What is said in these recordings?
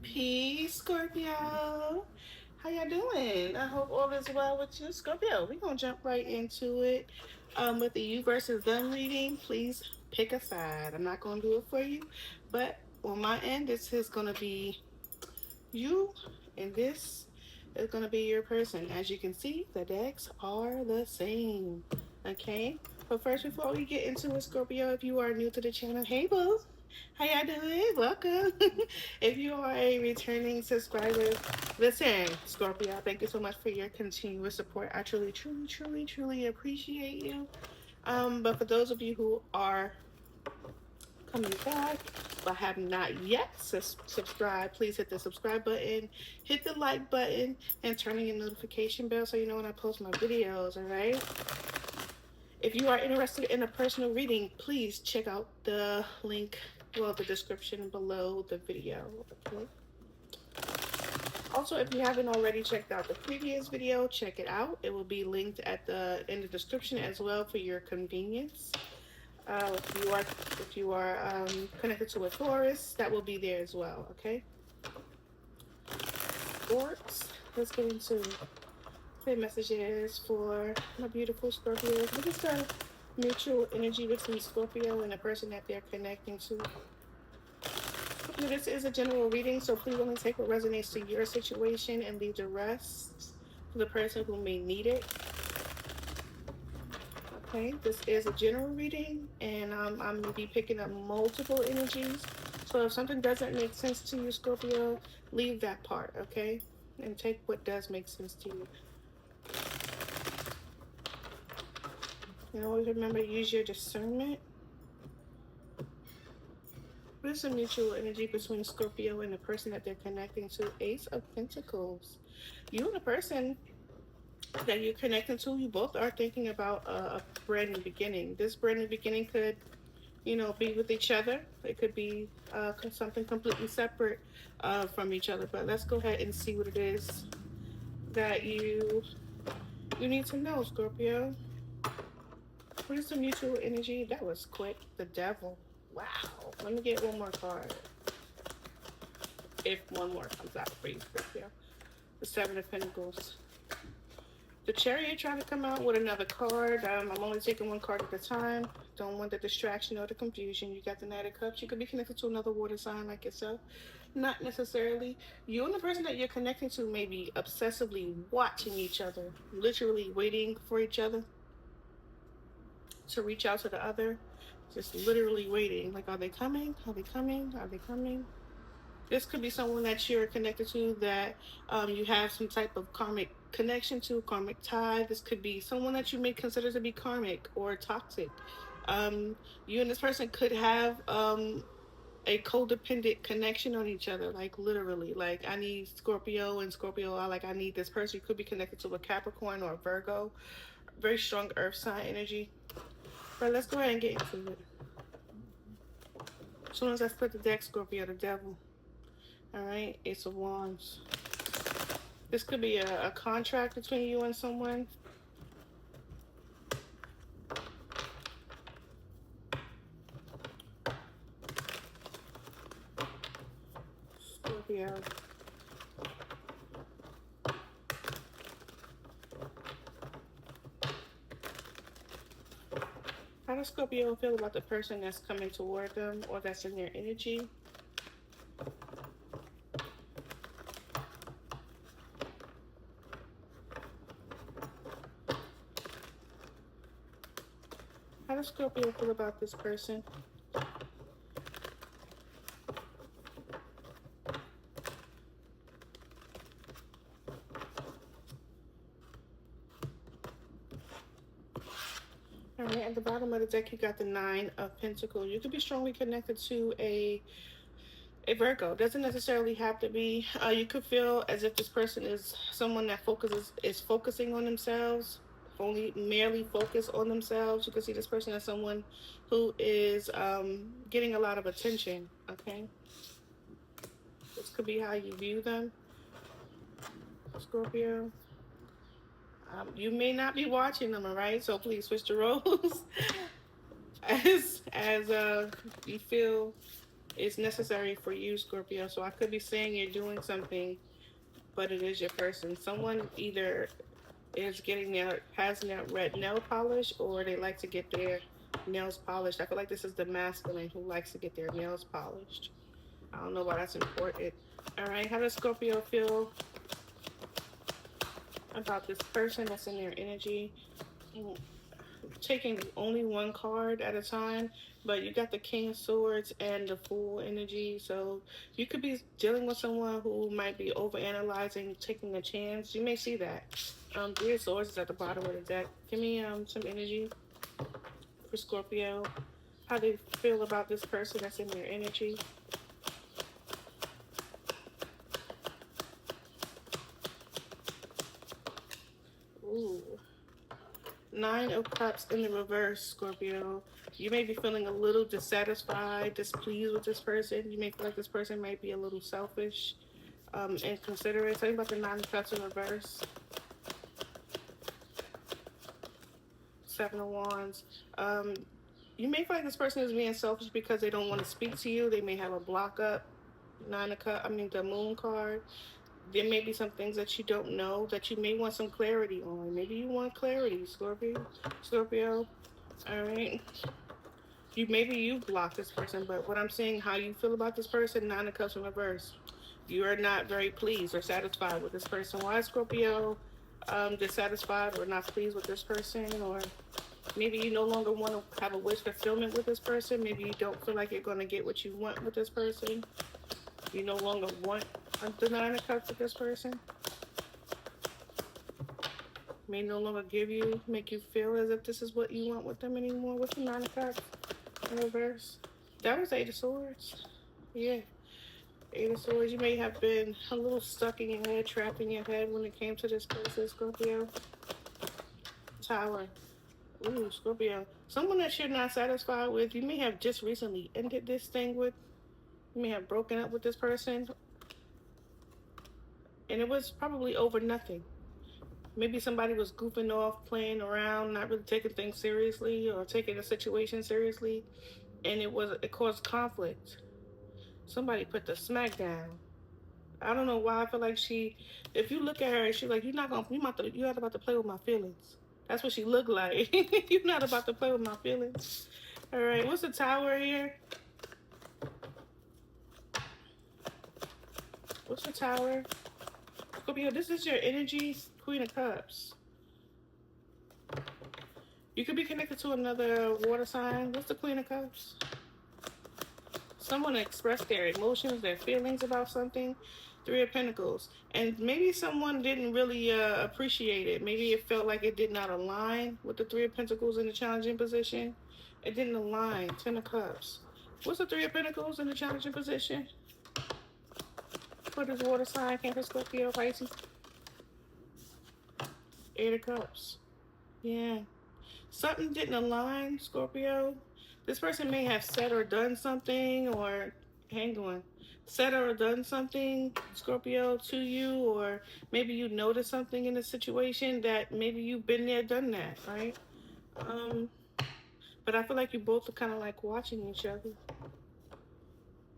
Peace, Scorpio. How y'all doing? I hope all is well with you, Scorpio. We're gonna jump right into it. With the you versus them reading, please pick a side. I'm not gonna do it for you, but on my end, this is gonna be you, and this is gonna be your person. As you can see, the decks are the same. Okay. But first, before we get into it, Scorpio, if you are new to the channel, hey boo. How y'all doing? Welcome. If you are a returning subscriber, listen, Scorpio, thank you so much for your continuous support. I truly, truly, truly, truly appreciate you. But for those of you who are coming back but have not yet subscribed, please hit the subscribe button, hit the like button, and turn on your notification bell so you know when I post my videos, all right? If you are interested in a personal reading, please check out the link, well, the description below the video. Okay. Also, if you haven't already checked out the previous video, check it out. It will be linked in the description as well for your convenience. If you are connected to a Taurus, that will be there as well. Okay. Sports. Let's get into the messages for my beautiful Scorpios. What is the mutual energy between Scorpio and the person that they're connecting to? This is a general reading, so please only take what resonates to your situation and leave the rest for the person who may need it. Okay, this is a general reading, and I'm going to be picking up multiple energies. So if something doesn't make sense to you, Scorpio, leave that part, okay? And take what does make sense to you. And always remember to use your discernment. What is the mutual energy between Scorpio and the person that they're connecting to? Ace of Pentacles. You and the person that you're connecting to, you both are thinking about a brand new beginning. This brand new beginning could, be with each other. It could be something completely separate from each other. But let's go ahead and see what it is that you need to know, Scorpio. What is the mutual energy? That was quick. The Devil. Wow. Let me get one more card. If one more comes out for you, Scorpio. The Seven of Pentacles. The Chariot trying to come out with another card. I'm only taking one card at a time. Don't want the distraction or the confusion. You got the Knight of Cups. You could be connected to another water sign like yourself. Not necessarily. You and the person that you're connecting to may be obsessively watching each other, literally waiting for each other to reach out to the other. Just literally waiting. Like, are they coming? Are they coming? Are they coming? This could be someone that you're connected to that you have some type of karmic connection to, karmic tie. This could be someone that you may consider to be karmic or toxic. You and this person could have a codependent connection on each other, like literally. Like, I need Scorpio, and Scorpio are like, I need this person. You could be connected to a Capricorn or a Virgo. Very strong earth sign energy. But let's go ahead and get into it. As soon as I split the deck, Scorpio, the Devil. All right, Ace of Wands. This could be a contract between you and someone. Scorpio. How does Scorpio feel about the person that's coming toward them or that's in their energy? How does Scorpio feel about this person? All right, at the bottom of the deck, you got the Nine of Pentacles. You could be strongly connected to a Virgo. Doesn't necessarily have to be. You could feel as if this person is someone that is focusing on themselves, only merely focus on themselves. You can see this person as someone who is getting a lot of attention. Okay, this could be how you view them, Scorpio. You may not be watching them, all right? So please switch the roles as you feel It's necessary for you, Scorpio. So I could be saying you're doing something, but it is your person. Someone either is getting their has their red nail polish, or they like to get their nails polished. I feel like this is the masculine who likes to get their nails polished. I don't know why that's important. All right, how does Scorpio feel about this person that's in their energy? Taking only one card at a time, but you got the King of Swords and the Fool energy. So you could be dealing with someone who might be overanalyzing, taking a chance. You may see that. Three of Swords is at the bottom of the deck. Give me some energy for Scorpio. How they feel about this person that's in their energy. Ooh. Nine of Cups in the reverse, Scorpio. You may be feeling a little dissatisfied, displeased with this person. You may feel like this person might be a little selfish, and considerate. Tell me about the Nine of Cups in reverse. Seven of Wands. You may feel like this person is being selfish because they don't want to speak to you. They may have a block up. Nine of Cups. I mean the Moon card. There may be some things that you don't know that you may want some clarity on. Maybe you want clarity, Scorpio. Scorpio. All right. You block this person, but what I'm saying, how you feel about this person, Nine of Cups in reverse. You are not very pleased or satisfied with this person. Why, Scorpio? Dissatisfied or not pleased with this person, or maybe you no longer want to have a wish fulfillment with this person. Maybe you don't feel like you're going to get what you want with this person. You no longer want the Nine of Cups with this person. May no longer make you feel as if this is what you want with them anymore. What's the Nine of Cups in reverse? That was Eight of Swords. Yeah. Eight of Swords. You may have been a little stuck in your head, trapped in your head when it came to this person, Scorpio. Tower. Ooh, Scorpio. Someone that you're not satisfied with, you may have just recently ended this thing with. You may have broken up with this person. And it was probably over nothing. Maybe somebody was goofing off, playing around, not really taking things seriously or taking a situation seriously. And it caused conflict. Somebody put the smack down. I don't know why I feel like if you look at her, she's like, you're not about to play with my feelings. That's what she looked like. You're not about to play with my feelings. All right, what's the Tower here? What's the Tower? Scorpio, this is your energy, Queen of Cups. You could be connected to another water sign. What's the Queen of Cups? Someone expressed their emotions, their feelings about something. Three of Pentacles. And maybe someone didn't really appreciate it. Maybe it felt like it did not align with the Three of Pentacles in the challenging position. It didn't align. Ten of Cups. What's the Three of Pentacles in the challenging position? For this water sign, Cancer, Scorpio, Pisces. Eight of Cups. Yeah. Something didn't align, Scorpio. This person may have said or done something, or hang on, said or done something, Scorpio, to you, or maybe you noticed something in the situation that maybe you've been there, done that, right? But I feel like you both are kind of like watching each other.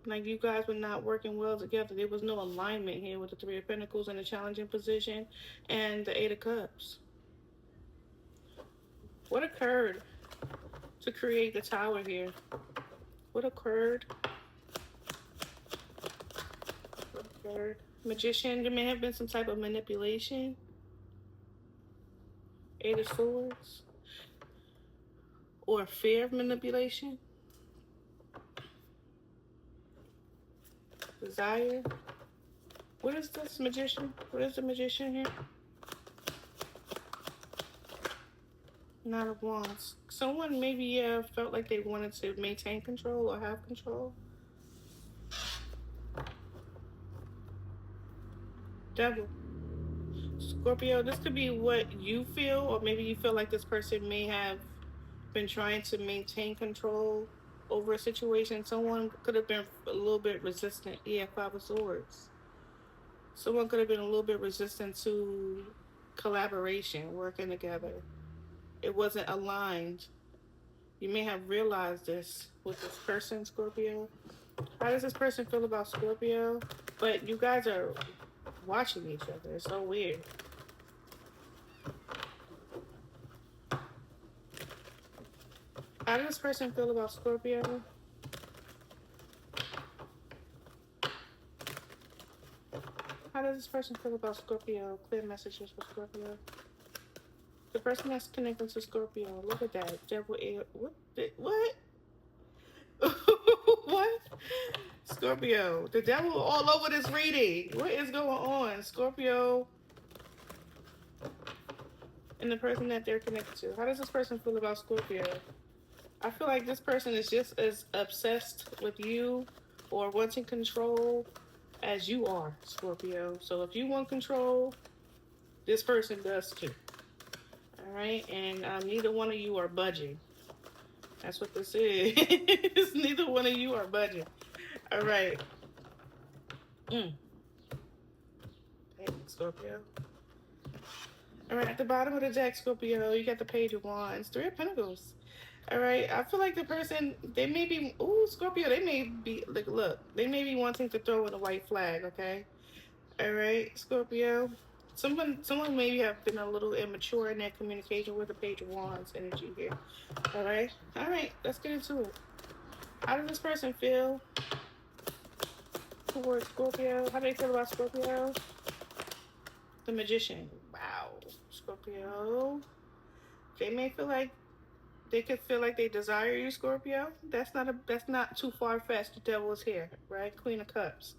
Like you guys were not working well together. There was no alignment here with the Three of Pentacles in a challenging position and the Eight of Cups. What occurred to create the Tower here? What occurred? Magician, there may have been some type of manipulation. Eight of Swords. Or fear of manipulation. Desire. What is this, Magician? What is the Magician here? Nine of Wands. Someone maybe felt like they wanted to maintain control or have control. Devil. Scorpio, this could be what you feel, or maybe you feel like this person may have been trying to maintain control over a situation. Someone could have been a little bit resistant. Yeah, Five of Swords. Someone could have been a little bit resistant to collaboration, working together. It wasn't aligned. You may have realized this with this person, Scorpio. How does this person feel about Scorpio? But you guys are watching each other. It's so weird. How does this person feel about Scorpio? How does this person feel about Scorpio? Clear messages for Scorpio. The person that's connected to Scorpio. Look at that. Devil air. What? What? What? Scorpio. The devil all over this reading. What is going on? Scorpio and the person that they're connected to. How does this person feel about Scorpio? I feel like this person is just as obsessed with you or wanting control as you are, Scorpio. So if you want control, this person does too. All right, and neither one of you are budging. That's what this is. Neither one of you are budging. All right. Hey, Scorpio. All right, at the bottom of the deck, Scorpio, you got the Page of Wands, Three of Pentacles. All right, I feel like the person, they may be, ooh, Scorpio, they may be, like, look, they may be wanting to throw in a white flag, okay? All right, Scorpio. Someone maybe have been a little immature in their communication with the Page of Wands energy here. All right, let's get into it. How does this person feel towards Scorpio? How do they feel about Scorpio? The Magician. Wow, Scorpio. They may feel like they could feel like they desire you, Scorpio. That's not too far fetched. The devil is here, right? Queen of Cups.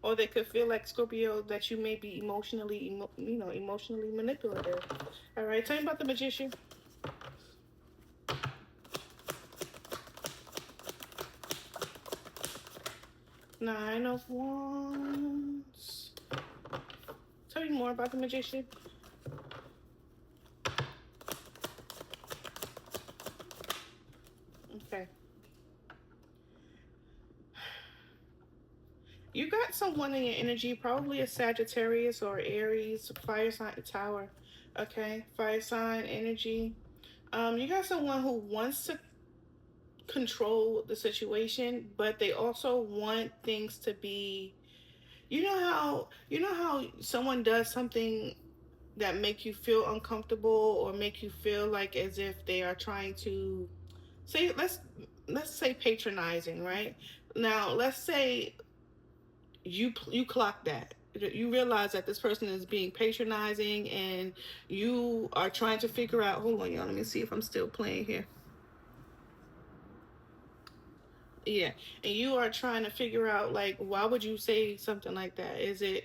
Or they could feel like, Scorpio, that you may be emotionally manipulative. All right, tell me about the Magician. Nine of Wands. Tell me more about the Magician. Okay. You got someone in your energy, probably a Sagittarius or Aries, fire sign, Tower. Okay, fire sign energy. You got someone who wants to control the situation, but they also want things to be. You know how someone does something that make you feel uncomfortable or make you feel like as if they are trying to say, let's say patronizing, right? Now let's say you clock that, you realize that this person is being patronizing and you are trying to figure out, hold on y'all, let me see if I'm still playing here. Yeah, and you are trying to figure out, like, why would you say something like that? Is it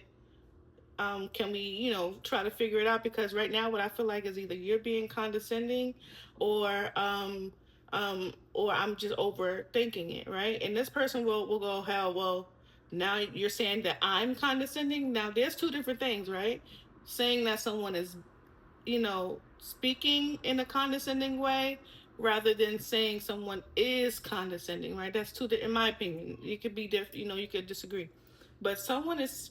can we, try to figure it out? Because right now what I feel like is either you're being condescending or I'm just overthinking it, right? And this person will go, hell, well, now you're saying that I'm condescending. Now there's two different things, right? Saying that someone is, speaking in a condescending way rather than saying someone is condescending, right? That's two, in my opinion. You could be different, you could disagree. But someone is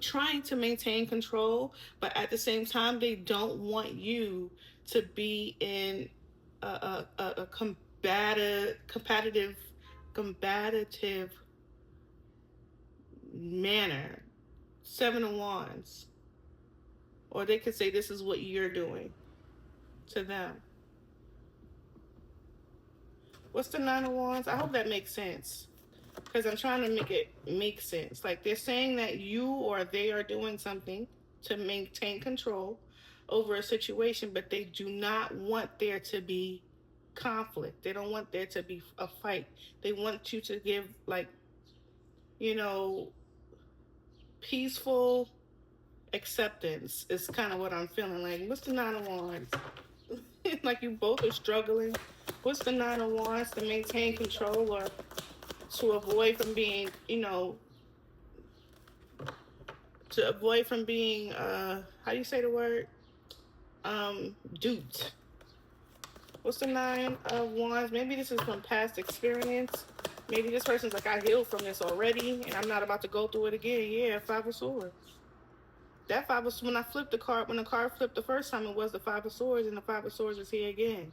trying to maintain control, but at the same time, they don't want you to be in a combative manner. Seven of Wands. Or they could say this is what you're doing to them. What's the Nine of Wands? I hope that makes sense, because I'm trying to make it make sense. Like, they're saying that you or they are doing something to maintain control over a situation, but they do not want there to be conflict. They don't want there to be a fight. They want you to give, like, peaceful acceptance is kind of what I'm feeling like. What's the Nine of Wands? Like, you both are struggling. What's the Nine of Wands? To maintain control or to avoid from being, how do you say the word? Duped. What's the Nine of Wands? Maybe this is from past experience. Maybe this person's like, I healed from this already and I'm not about to go through it again. Yeah, Five of Swords. That Five of Swords, when I flipped the card, when the card flipped the first time, it was the Five of Swords, and the Five of Swords is here again.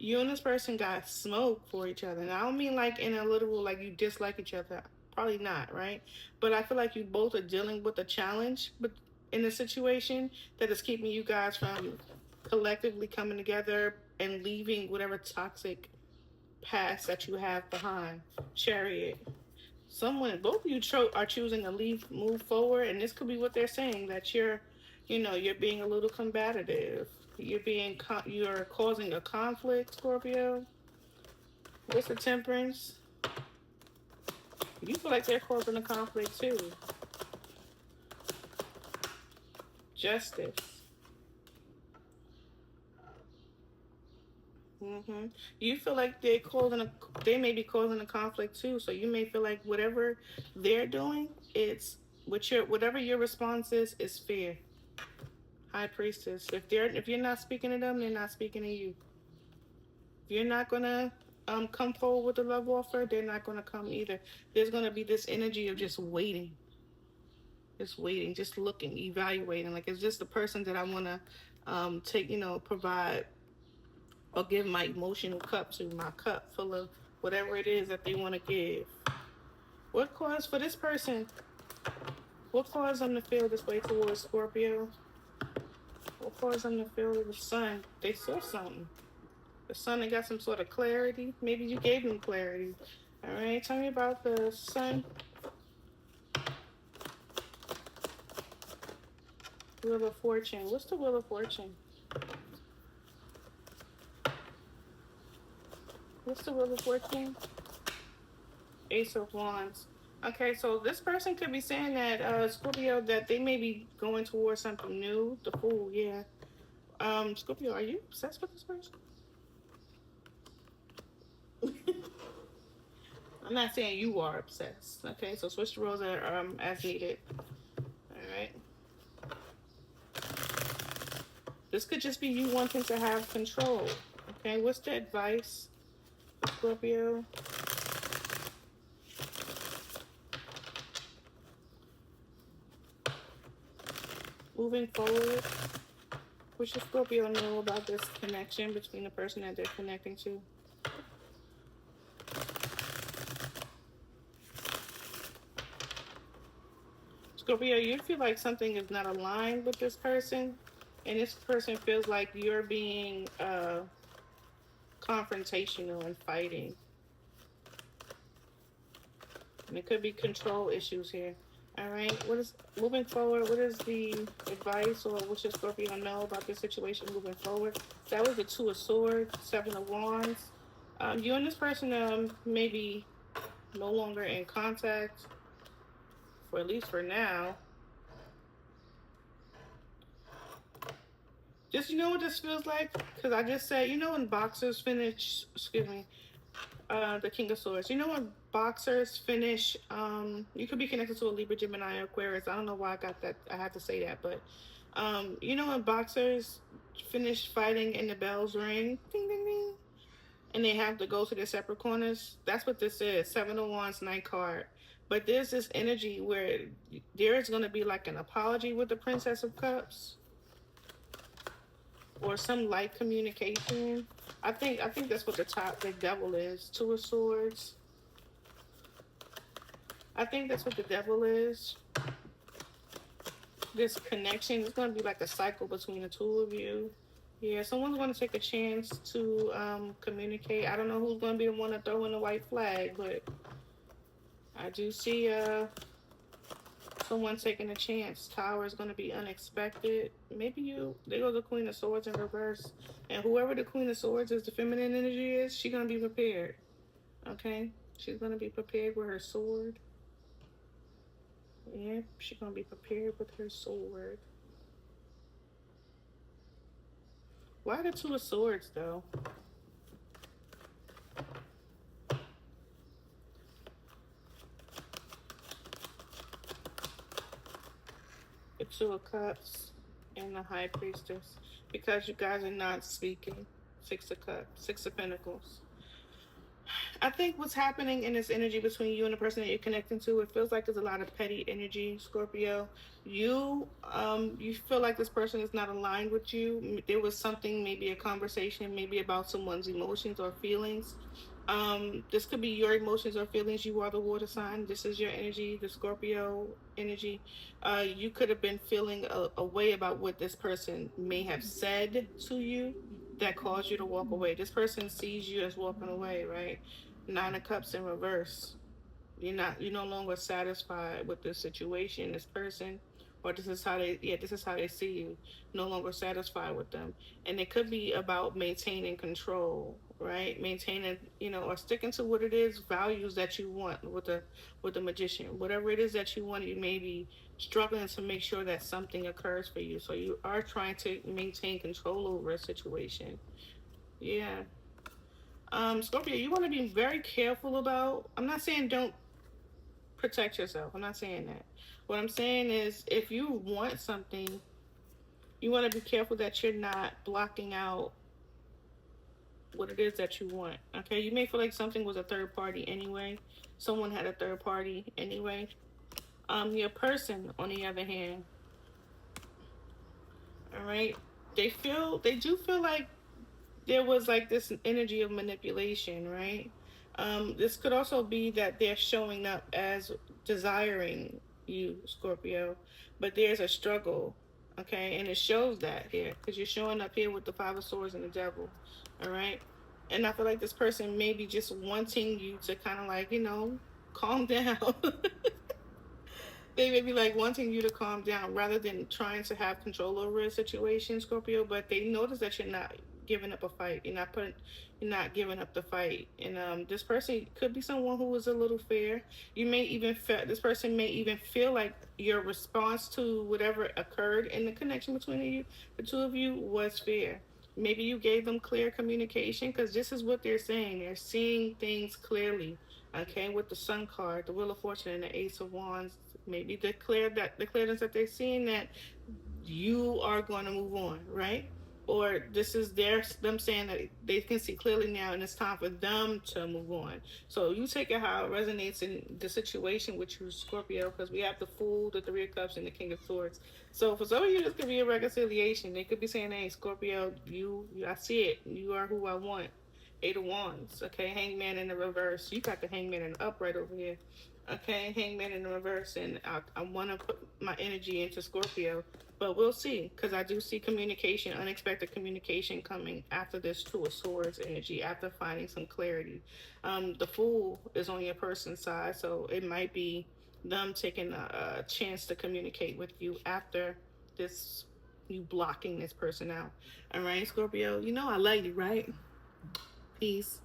You and this person got smoke for each other. And I don't mean like in a literal, like you dislike each other. Probably not, right? But I feel like you both are dealing with a challenge, but in a situation that is keeping you guys from collectively coming together and leaving whatever toxic past that you have behind. Chariot. Someone, both of you are choosing to leave, move forward, and this could be what they're saying, that you're being a little combative. You're causing a conflict, Scorpio. What's the Temperance? You feel like they're causing a conflict too. Justice. hmm You feel like they may be causing a conflict too. So you may feel like whatever they're doing, it's whatever your response is fair. High Priestess. If you're not speaking to them, they're not speaking to you. If you're not gonna come forward with a love offer, they're not gonna come either. There's gonna be this energy of just waiting, just looking, evaluating. Like, is this the person that I wanna take, provide or give my emotional cup to, my cup full of whatever it is that they want to give. What caused for this person? What caused them to feel this way towards Scorpio? What caused them to feel the sun? They saw something. The sun, they got some sort of clarity. Maybe you gave them clarity. All right, tell me about the sun. Wheel of Fortune. What's the Wheel of Fortune? What's the Wheel of Fortune? Ace of Wands. Okay, so this person could be saying that Scorpio, that they may be going towards something new. The Fool, yeah. Scorpio, are you obsessed with this person? I'm not saying you are obsessed. Okay, so switch the roles as needed. All right. This could just be you wanting to have control. Okay, what's the advice, Scorpio? Moving forward, what should Scorpio know about this connection between the person that they're connecting to? Scorpio, you feel like something is not aligned with this person, and this person feels like you're being confrontational and fighting. And it could be control issues here. All right. What is moving forward? What is the advice, or what should Scorpio know about this situation moving forward? That was the Two of Swords, Seven of Wands. You and this person maybe no longer in contact, for at least for now. Just what this feels like, because I just said when boxers finish. Excuse me. The King of Swords. When boxers finish, you could be connected to a Libra, Gemini, Aquarius. I don't know why I got that. I had to say that, but when boxers finish fighting and the bells ring, ding ding ding, and they have to go to their separate corners. That's what this is. Seven of Wands, Night card. But there's this energy where there is going to be like an apology with the Princess of Cups, or some light communication. I think that's what the devil is. Two of Swords. I think that's what the devil is. This connection is going to be like a cycle between the two of you. Yeah, someone's going to take a chance to communicate. I don't know who's going to be the one to throw in the white flag, but I do see someone taking a chance. Tower is going to be unexpected. Maybe there goes the Queen of Swords in reverse. And whoever the Queen of Swords is, the feminine energy is, she's going to be prepared. Okay? She's going to be prepared with her sword. Yeah, she's going to be prepared with her sword. Why the Two of Swords, though? The Two of Cups and the High Priestess. Because you guys are not speaking. Six of Cups. Six of Pentacles. I think what's happening in this energy between you and the person that you're connecting to, it feels like there's a lot of petty energy, Scorpio. You feel like this person is not aligned with you. There was something, maybe a conversation, maybe about someone's emotions or feelings. This could be your emotions or feelings. You are the water sign. This is your energy, the Scorpio energy. You could have been feeling a way about what this person may have said to you that caused you to walk away. This person sees you as walking away, right? Nine of Cups in reverse. You're no longer satisfied with this situation, this person, or this is how they see you. No longer satisfied with them. And it could be about maintaining control, right? Maintaining, or sticking to what it is, values that you want with the magician. Whatever it is that you want, you may be struggling to make sure that something occurs for you. So you are trying to maintain control over a situation. Yeah. Scorpio, you want to be very careful about. I'm not saying don't protect yourself. I'm not saying that. What I'm saying is, if you want something, you want to be careful that you're not blocking out what it is that you want. Okay, you may feel like something was a third party anyway. Someone had a third party anyway. Your person, on the other hand, all right, they do feel like there was like this energy of manipulation, right? This could also be that they're showing up as desiring you, Scorpio, but there's a struggle, okay? And it shows that here because you're showing up here with the Five of Swords and the Devil, all right? And I feel like this person may be just wanting you to kind of like, calm down. They may be like wanting you to calm down rather than trying to have control over a situation, Scorpio. But they notice that you're not giving up a fight. You're not giving up the fight. And this person could be someone who was a little fair. This person may even feel like your response to whatever occurred in the connection between the two of you, was fair. Maybe you gave them clear communication because this is what they're saying. They're seeing things clearly. Okay, with the Sun card, the Wheel of Fortune, and the Ace of Wands, maybe declared that they're seeing that you are going to move on, right? Or this is them saying that they can see clearly now, and it's time for them to move on. So you take it how it resonates in the situation with you, Scorpio, because we have the Fool, the Three of Cups, and the King of Swords. So for some of you, this could be a reconciliation. They could be saying, "Hey, Scorpio, I see it. You are who I want." Eight of Wands, okay, Hangman in the reverse. You got the Hangman in the upright over here. Okay, Hangman in the reverse, and I want to put my energy into Scorpio, but we'll see, because I do see communication, unexpected communication coming after this Two of Swords energy, after finding some clarity. The Fool is on your person's side, so it might be them taking a chance to communicate with you after this, you blocking this person out. All right, Scorpio, I love you, right? Peace.